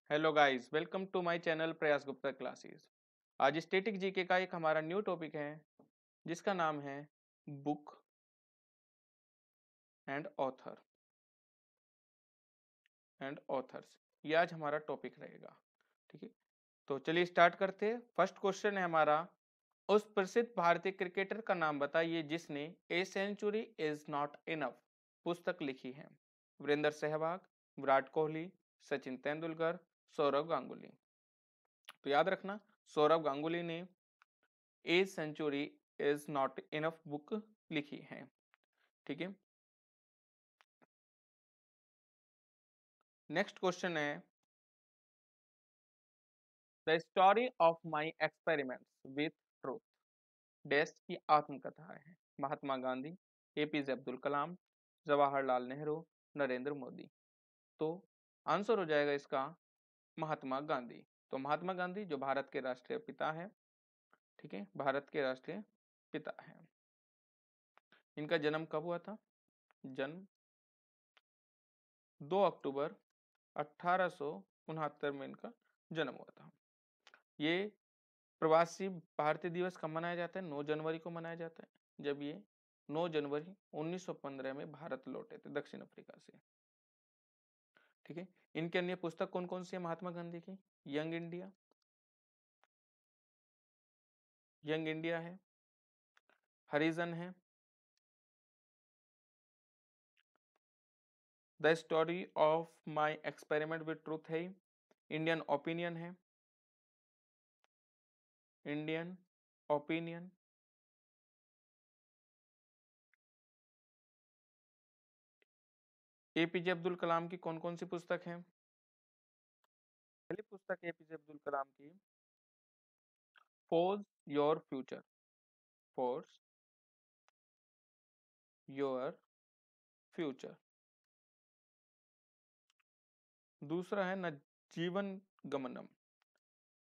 Hello guys, welcome to my channel Prayas Gupta classes. आज static GK का एक हमारा न्यू टॉपिक है जिसका नाम है book and author and authors. ये आज हमारा टॉपिक रहेगा। ठीक है, तो चलिए स्टार्ट करते हैं। फर्स्ट क्वेश्चन है हमारा, उस प्रसिद्ध भारतीय क्रिकेटर का नाम बताइए जिसने a century is not enough पुस्तक लिखी है। वीरेंद्र सहवाग, विराट कोहली, सचिन तेंदुलकर, सौरव गांगुली। तो याद रखना, सौरव गांगुली ने a century is not enough book लिखी है। ठीक है, नेक्स्ट क्वेश्चन है, the story of my experiments with truth dash की आत्मकथा है। महात्मा गांधी, एपीजे अब्दुल कलाम, जवाहरलाल नेहरू, नरेंद्र मोदी। तो आंसर हो जाएगा इसका महात्मा गांधी। तो महात्मा गांधी जो भारत के राष्ट्रीय पिता है, ठीक है, भारत के राष्ट्रीय पिता है। इनका जन्म कब हुआ था? जन्म 2 अक्टूबर 1869 में इनका जन्म हुआ था। ये प्रवासी भारतीय दिवस कब मनाया जाता है? 9 जनवरी को मनाया जाता है, जब ये 9 जनवरी 1915 में भारत लौटे थे दक्षिण अफ्रीका से। ठीक है, इनकी अन्य पुस्तक कौन कौन सी है महात्मा गांधी की? यंग इंडिया, यंग इंडिया है, हरिजन है, the story of my experiment with truth है, इंडियन ओपिनियन है, इंडियन ओपिनियन, एपीजे अब्दुल कलाम की कौन कौन सी पुस्तक है? पहली पुस्तक एपीजे अब्दुल कलाम की force your future, force your future. दूसरा है नजीवन गमनम,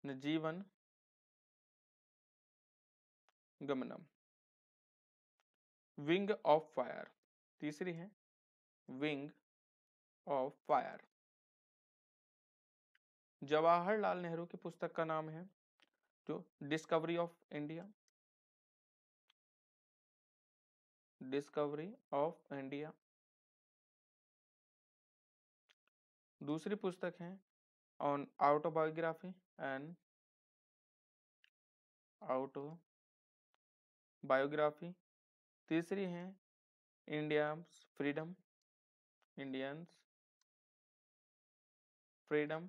नजीवन गमनम, विंग ऑफ फायर। तीसरी है wing of fire. Jawaharlal Nehru की पुस्तक का नाम है जो discovery of India, discovery of India. दूसरी पुस्तक है ऑन ऑटोबायोग्राफी एंड ऑटोबायोग्राफी। तीसरी है इंडिया फ्रीडम, इंडियंस फ्रीडम।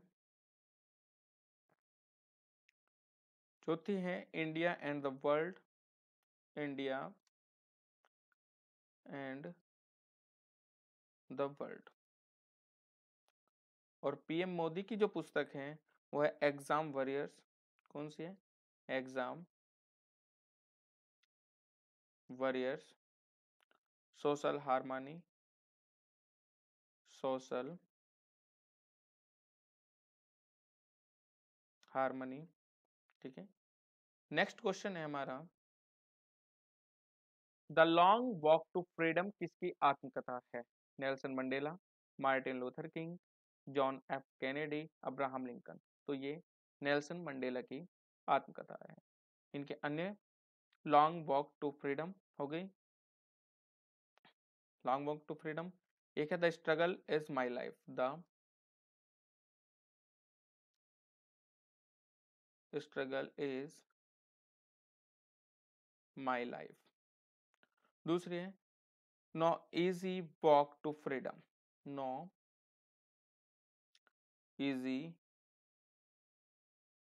चौथी है India and the world, India and the world. और पीएम मोदी की जो पुस्तक है वो है एग्जाम वॉरियर्स। कौन सी है? Exam warriors, social harmony, social harmony. ठीक है, नेक्स्ट क्वेश्चन है हमारा, the long walk to freedom किसकी आत्मकथा है? Nelson Mandela, Martin Luther King, John F Kennedy, Abraham Lincoln. तो ये नेल्सन मंडेला की आत्मकथा है। इनके अन्य लॉन्ग वॉक टू फ्रीडम हो गई, लॉन्ग वॉक टू फ्रीडम। एक है the struggle is my life, the struggle is my life. दूसरी है no easy walk to freedom, no easy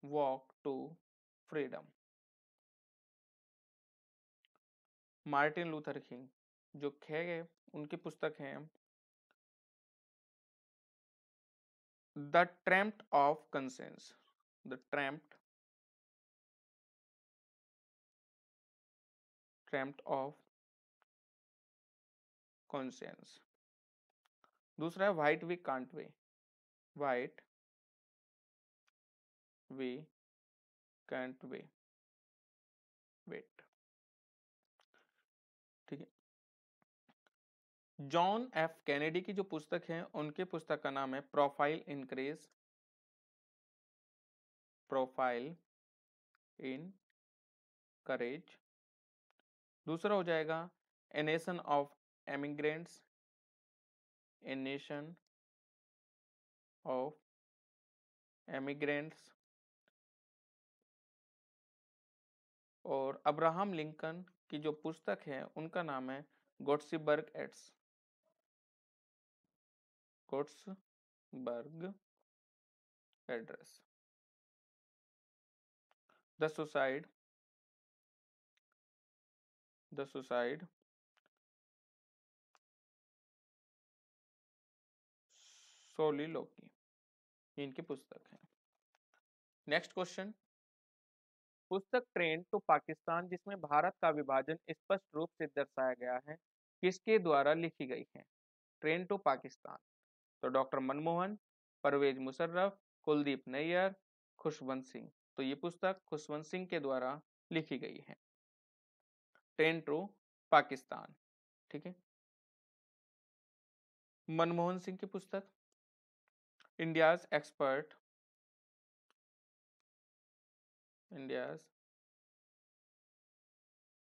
walk to freedom. Martin Luther King जो खे गए, उनकी पुस्तक है the trumpet of conscience, the trumpet of conscience. दूसरा है why we can't wait, why we can't way wait. ठीक है, जॉन एफ कैनेडी की जो पुस्तक है उनकी पुस्तक का नाम है प्रोफाइल इनक्रीज, प्रोफाइल इन करेज। दूसरा हो जाएगा a nation of emigrants, a nation of emigrants. और अब्राहम लिंकन की जो पुस्तक है उनका नाम है गोट्सबर्ग एड्स, गोट्सबर्ग एड्रेस। द सुसाइड सोलिलोकी, इनकी पुस्तक है। नेक्स्ट क्वेश्चन, पुस्तक ट्रेन टू पाकिस्तान जिसमें भारत का विभाजन स्पष्ट रूप से दर्शाया गया है, किसके द्वारा लिखी गई है? ट्रेन टू पाकिस्तान, तो डॉक्टर मनमोहन, परवेज मुशर्रफ, कुलदीप नैयर, खुशवंत सिंह। तो ये पुस्तक खुशवंत सिंह के द्वारा लिखी गई है, ट्रेन टू पाकिस्तान। ठीक है। मनमोहन सिंह की पुस्तक India's expert, India's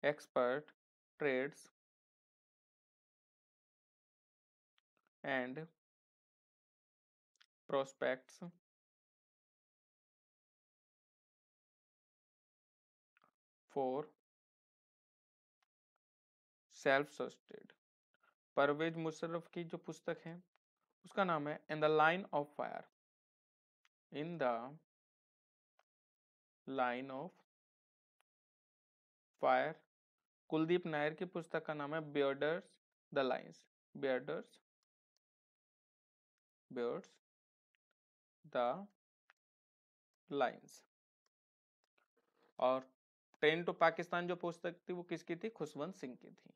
expert trades and prospects for self सस्टेड। Parvez Musharraf की जो पुस्तक है उसका नाम है in the line of fire, in the line of fire. Kuldeep Nair की पुस्तक का नाम है बियर्डर्स the lines, बियर्डर्स beards the lines. और ट्रेन टू पाकिस्तान जो पुस्तक थी वो किसकी थी? खुशवंत सिंह की थी।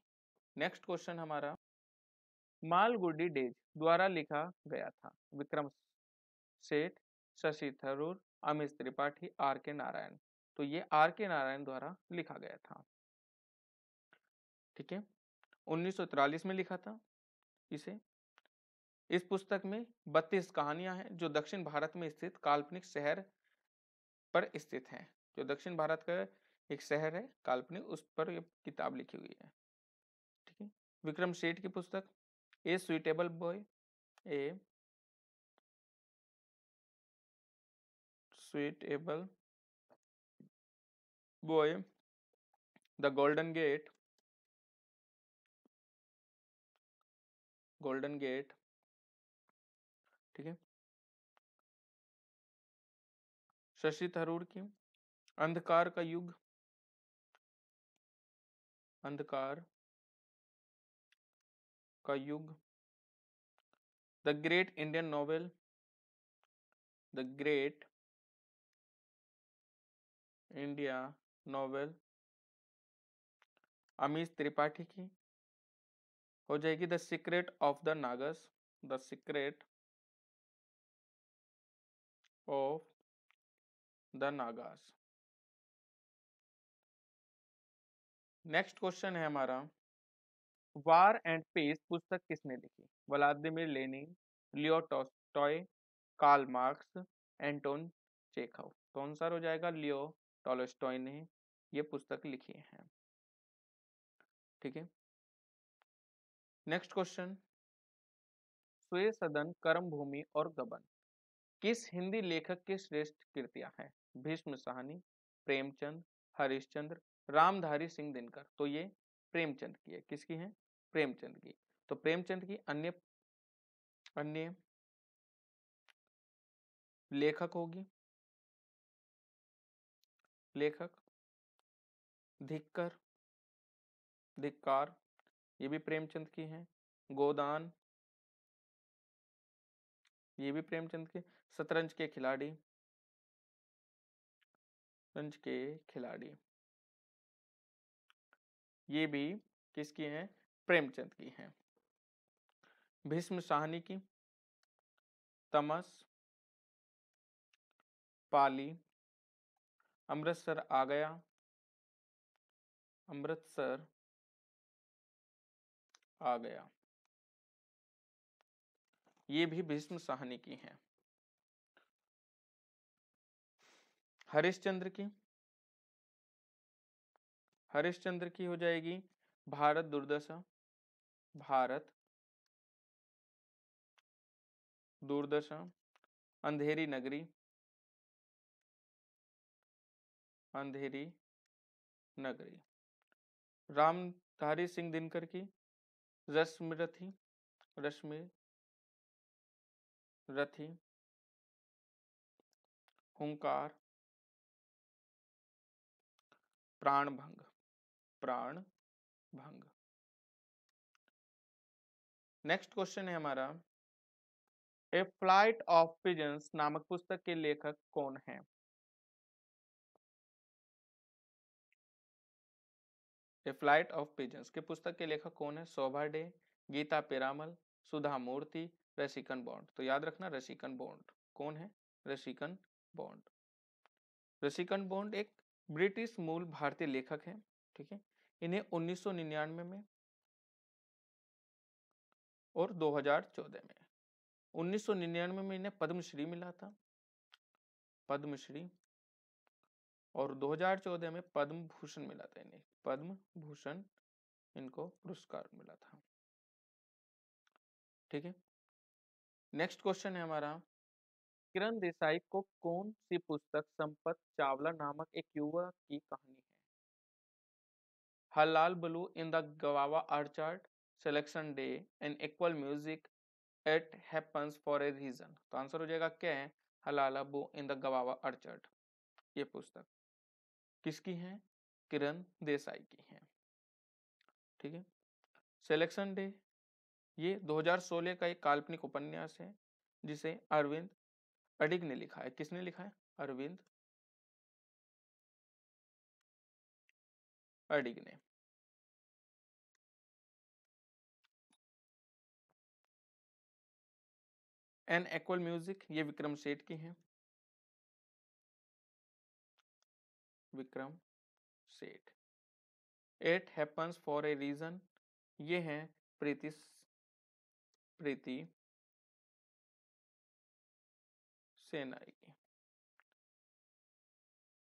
नेक्स्ट क्वेश्चन हमारा मालगुडी डेज द्वारा लिखा गया था। विक्रम सेठ, शशि थरूर, अमित त्रिपाठी, आर के नारायण। तो ये आर के नारायण द्वारा लिखा गया था। ठीक है, 1943 में लिखा था इसे। इस पुस्तक में 32 कहानियां हैं जो दक्षिण भारत में स्थित काल्पनिक शहर पर स्थित हैं। जो दक्षिण भारत का एक शहर है काल्पनिक, उस पर ये किताब लिखी हुई है। ठीक है। विक्रम सेठ की पुस्तक a suitable boy, a suitable boy, the golden gate, golden gate. ठीक है। शशि थरूर की अंधकार का युग, अंधकार का युग, the great Indian novel, the great India novel. Amish Tripathi की हो जाएगी the secret of the Nagas, the secret of the Nagas. Next question है हमारा वार एंड पीस पुस्तक किसने लिखी? Vladimir Lenin, Leo Tolstoy, Karl Marx, Anton Chekhov. तो आंसर हो जाएगा लियो टॉल्स्टॉय ने ये पुस्तक लिखी है। ठीक है। नेक्स्ट क्वेश्चन स्वे सदन, कर्म भूमि और गबन किस हिंदी लेखक की श्रेष्ठ कृतियां हैं? भीष्म साहनी, प्रेमचंद, हरिश्चंद्र, रामधारी सिंह दिनकर। तो ये प्रेमचंद की है। किसकी है? प्रेमचंद की। तो प्रेमचंद की अन्य अन्य लेखक होगी, लेखक धिक्कर, धिक्कार, ये भी प्रेमचंद की है। गोदान, ये भी प्रेमचंद के। शतरंज के खिलाड़ी, शतरंज के खिलाड़ी, ये भी किसकी है? प्रेमचंद की है। भीष्म साहनी की तमस, पाली, अमृतसर आ गया, अमृतसर आ गया, ये भी भीष्म साहनी की है। हरिश्चंद्र की, हरिश्चंद्र की हो जाएगी भारत दुर्दशा, भारत दूरदर्शन, अंधेरी नगरी, अंधेरी नगरी। रामधारी सिंह दिनकर की रश्मिरथी, रश्मि रथी, हुंकार, प्राण भंग, प्राण भंग। नेक्स्ट क्वेश्चन है हमारा, ए फ्लाइट ऑफ पिजन्स नामक पुस्तक के लेखक कौन है? ए फ्लाइट ऑफ पिजन्स के पुस्तक के लेखक कौन है? शोभा डे, गीता पेरामल, सुधा मूर्ति, रसिकन बॉन्ड। तो याद रखना रसिकन बॉन्ड कौन है? रसिकन बॉन्ड। रसिकन बॉन्ड एक ब्रिटिश मूल भारतीय लेखक है, ठीक है। इन्हें 1999 में और 2014 में, 1999 में इन्हें पद्मश्री मिला था, पद्मश्री, और 2014 में पद्म भूषण मिला था इन्हें, पद्म भूषण इनको पुरस्कार मिला था, ठीक है। नेक्स्ट क्वेश्चन है हमारा, किरण देसाई को कौन सी पुस्तक संपत चावला नामक एक युवक की कहानी है? Hullabaloo in the guava orchard, selection day, an equal music, it happens for a reason. तो आंसर हो जाएगा क्या है? Hullabaloo in the guava orchard. ये पुस्तक किसकी है? किरण देसाई की है, ठीक है। सिलेक्शन डे ये 2016 का एक काल्पनिक उपन्यास है जिसे अरविंद अडिग ने लिखा है। किसने लिखा है? अरविंद अडिग ने। एन एक्वल म्यूजिक ये विक्रम सेठ की है, Vikram Seth. It happens for a reason ये है प्रीति, प्रीति सेनाई की।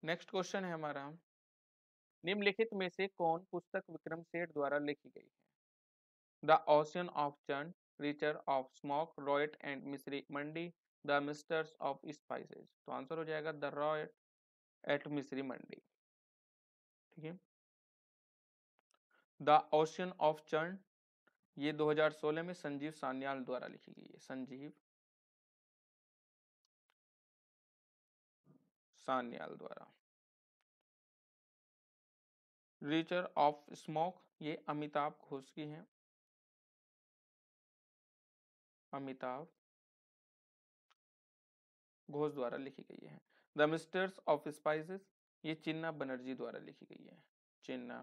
नेक्स्ट क्वेश्चन है हमारा, निम्नलिखित में से कौन पुस्तक विक्रम सेठ द्वारा लिखी गई है? The ocean of Chand, creature of smoke, riot and मिस्री मंडी, द मिस्टर्स ऑफ स्पाइसेस। तो आंसर हो जाएगा द रॉयट एट मिस्री मंडी, ठीक है। द ओशियन ऑफ चंड ये 2016 में संजीव सान्याल द्वारा लिखी गई है, संजीव सान्याल द्वारा। रीचर ऑफ स्मोक ये अमिताभ घोष की है, अमिताभ घोष द्वारा लिखी गई है। द मिस्टर्स ऑफ स्पाइसेस ये चिन्ना बनर्जी द्वारा लिखी गई है, चिन्ना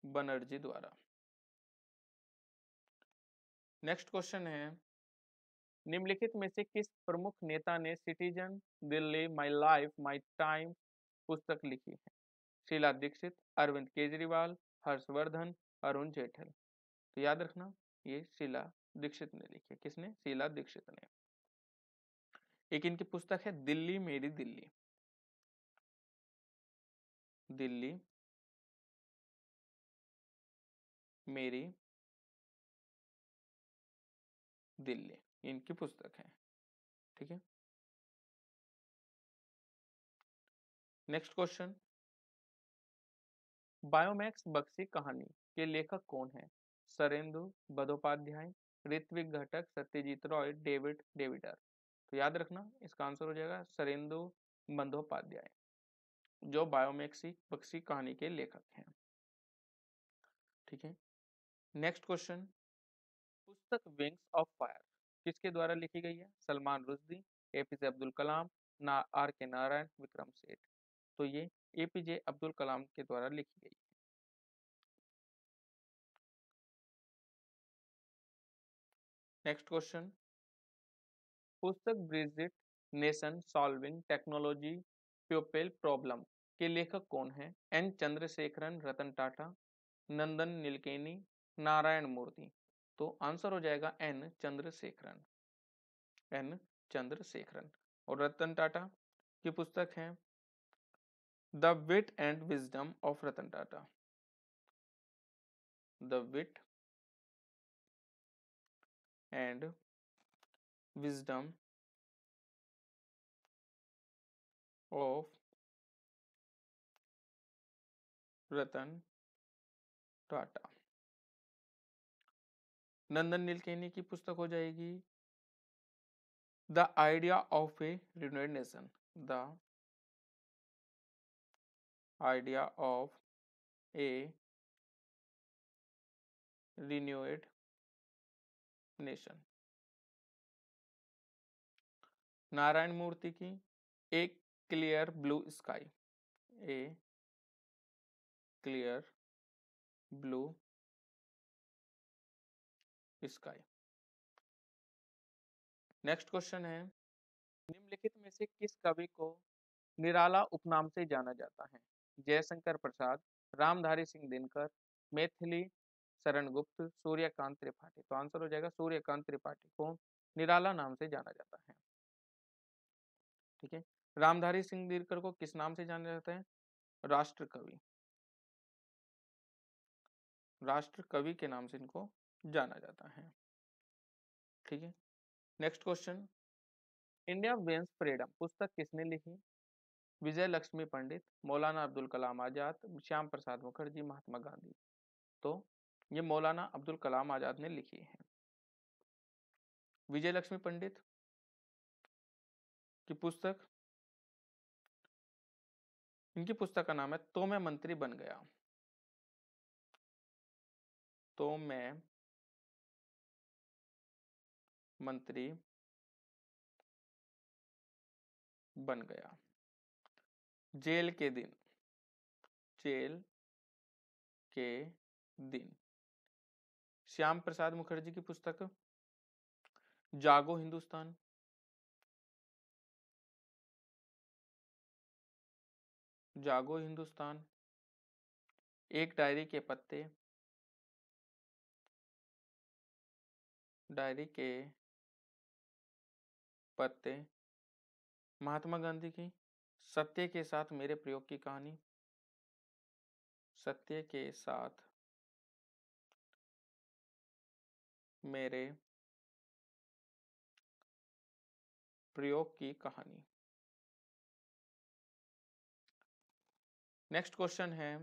बनर्जी द्वारा। नेक्स्ट क्वेश्चन है, निम्नलिखित में से किस प्रमुख नेता ने citizen, Delhi, my life, my time पुस्तक लिखी है? शीला दीक्षित, अरविंद केजरीवाल, हर्षवर्धन, अरुण जेठल। तो याद रखना ये शीला दीक्षित ने लिखी है। किसने? शीला दीक्षित ने। एक इनकी पुस्तक है दिल्ली मेरी दिल्ली, दिल्ली मेरी दिल्ली इनकी पुस्तक है, ठीक है। नेक्स्ट क्वेश्चन, बायोमैक्स बक्सी कहानी के लेखक कौन है? सरेंदु बंदोपाध्याय, ऋत्विक घटक, सत्यजीत रॉय, डेविड डेविडर। तो याद रखना इसका आंसर हो जाएगा सरेंदु बंदोपाध्याय, जो बायोमैक्सी बक्सी कहानी के लेखक हैं, ठीक है। नेक्स्ट क्वेश्चन, पुस्तक विंग्स ऑफ फायर किसके द्वारा लिखी गई है? सलमान रुश्दी, एपीजे अब्दुल कलाम, ना आर के नारायण, विक्रम सेठ। तो ये एपीजे अब्दुल कलाम के द्वारा लिखी गई। नेक्स्ट क्वेश्चन, पुस्तक bridgital nation solving technology people problem के लेखक कौन है? एन चंद्रशेखरन, रतन टाटा, नंदन नीलकेनी, नारायण मूर्ति। तो आंसर हो जाएगा एन चंद्रशेखरन, एन चंद्रशेखरन। और रतन टाटा की पुस्तक है the wit and wisdom of Ratan Tata. The wit and wisdom of Ratan Tata. Nandan Nilekani की पुस्तक हो जाएगी the idea of a renewed nation. The idea of a renewed nation. Narayana Murthy की a clear blue sky. A clear blue sky. Next question है निम्नलिखित में से किस कवि को निराला उपनाम से जाना जाता है? जयशंकर प्रसाद, रामधारी सिंह दिनकर, मैथिली शरण गुप्त, सूर्यकांत त्रिपाठी। तो आंसर हो जाएगा सूर्यकांत त्रिपाठी को निराला नाम से जाना जाता है। ठीक है। रामधारी सिंह दिनकर को किस नाम से जाना जाता है? राष्ट्र कवि। राष्ट्र कवि के नाम से इनको जाना जाता है। ठीक है। Next question India wins freedom पुस्तक किसने लिखी? विजय लक्ष्मी पंडित, मौलाना अब्दुल कलाम आजाद, श्याम प्रसाद मुखर्जी, महात्मा गांधी। तो ये मौलाना अब्दुल कलाम आजाद ने लिखी है। विजय लक्ष्मी पंडित की पुस्तक, इनकी पुस्तक का नाम है तो मैं मंत्री बन गया। तो मैं मंत्री बन गया। जेल के दिन, जेल के दिन। श्याम प्रसाद मुखर्जी की पुस्तक जागो हिंदुस्तान। जागो हिंदुस्तान। एक डायरी के पत्ते, डायरी के पत्ते। महात्मा गांधी की सत्य के साथ मेरे प्रयोग की कहानी, सत्य के साथ मेरे प्रयोग की कहानी। नेक्स्ट क्वेश्चन है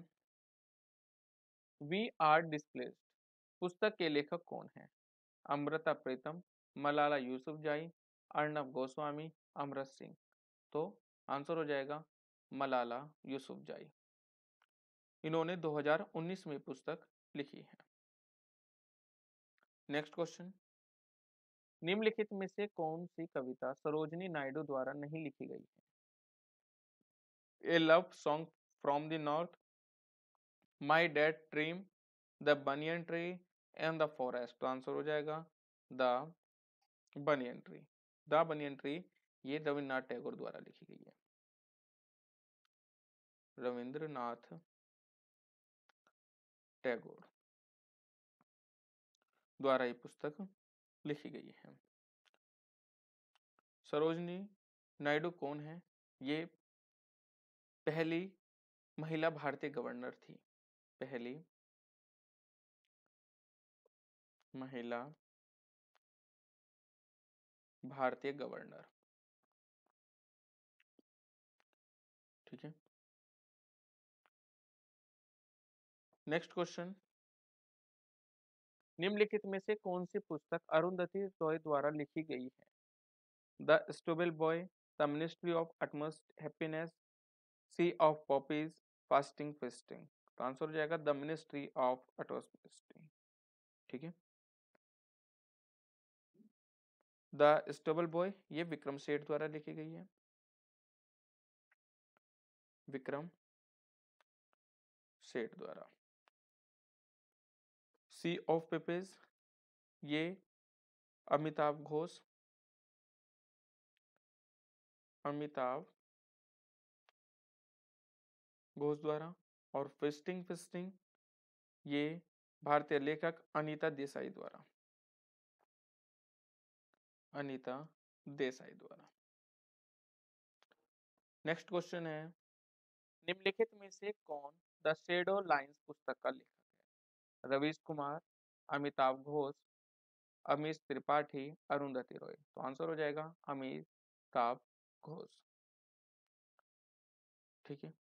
वी आर डिस्प्लेस्ड पुस्तक के लेखक कौन है? अमृता प्रीतम, मलाला यूसुफजई, अर्णब गोस्वामी, अमृत सिंह। तो आंसर हो जाएगा मलाला यूसुफजई। इन्होंने 2019 में पुस्तक लिखी है। नेक्स्ट क्वेश्चन निम्नलिखित में से कौन सी कविता सरोजिनी नायडू द्वारा नहीं लिखी गई है? A love song from the north, my dad dream, the banyan tree and the forest. तो आंसर हो जाएगा the banyan tree. The banyan tree ये रविन्द्रनाथ टैगोर द्वारा लिखी गई है। रविंद्रनाथ टैगोर द्वारा ये पुस्तक लिखी गई है। सरोजिनी नायडू कौन है? ये पहली महिला भारतीय गवर्नर थी। पहली महिला भारतीय गवर्नर। ठीक है। नेक्स्ट क्वेश्चन निम्नलिखित में से कौन सी पुस्तक अरुंधति रॉय द्वारा लिखी गई है? The suitable boy, the ministry of utmost happiness, sea of poppies, fasting feasting. तो आंसर हो जाएगा the ministry of utmost feasting. ठीक है। द स्टूबल बॉय ये विक्रम सेठ द्वारा लिखी गई है। विक्रम सेठ द्वारा। सी ऑफ पेपेज ये अमिताभ घोष, अमिताभ घोष द्वारा। और फेस्टिंग फेस्टिंग ये भारतीय लेखक अनीता देसाई द्वारा। अनीता देसाई द्वारा। नेक्स्ट क्वेश्चन है, निम्नलिखित में से कौन द शेडो लाइंस पुस्तक का लेखक है? रवीश कुमार, अमिताभ घोष, अमीश त्रिपाठी, अरुंधति रॉय। तो आंसर हो जाएगा अमिताभ घोष। ठीक है।